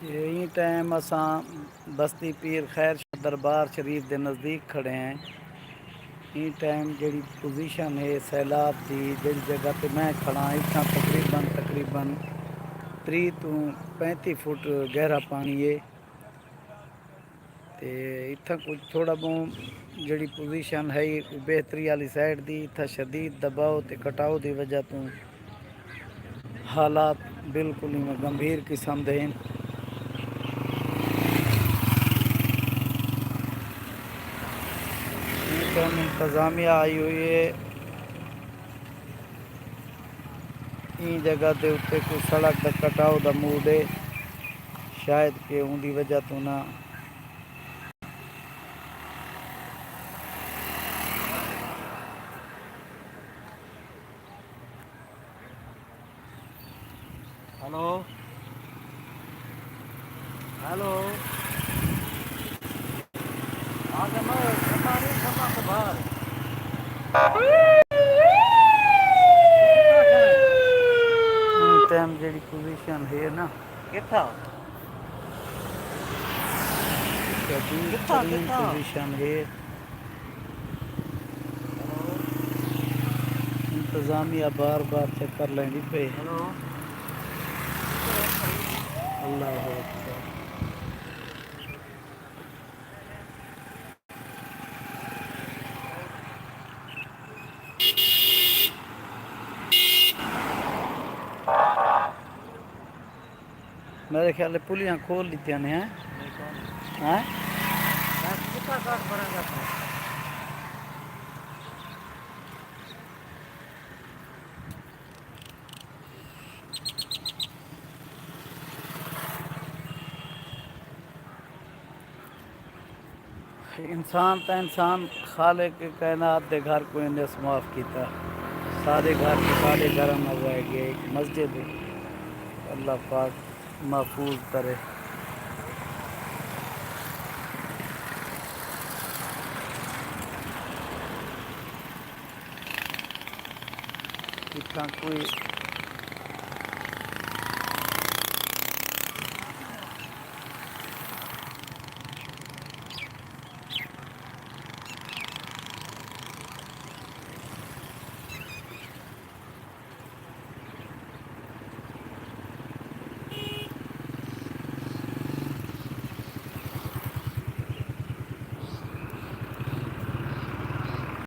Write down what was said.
यही टाइम असां बस्ती पीर खैर दरबार शरीफ के नज़दीक खड़े हैं। ये टाइम जी पोजीशन है सैलाब की जी जगह पे मैं खड़ा इतना तकरीबन 30 तो 35 फुट गहरा पानी है। तो इतना कुछ थोड़ा बहुत जी पोजीशन है बेहतरी वाली साइड की इतना शदीद दबाव तो कटाव की वजह तो हालात बिल्कुल ही गंभीर किस्म के हैं। इंतजामिया आई हुई है इन जगह के उत्ते कोई सड़क का कटाव का मूड है शायद कि उनकी वजह तो ना हेलो हेलो आगे मैं हमारे सभा को बाहर टाइम जी पोजीशन है ना कितना शदीद कितना तरीन कितना पोजीशन है। इंतजामिया बार बार चक्कर लेनी पे हेलो अल्लाह अकबर। मेरे ख्याल पुलियाँ खोल दी ने हैं नहीं कौन हैं। कितना काट पड़ेगा था इंसान तो इंसान खाले के कायनात दे घर को इन्हें माफ़ किया सारे घर के सारे घर में रह गए एक मस्जिद है। अल्लाह पाक महफूज करे। इतना कोई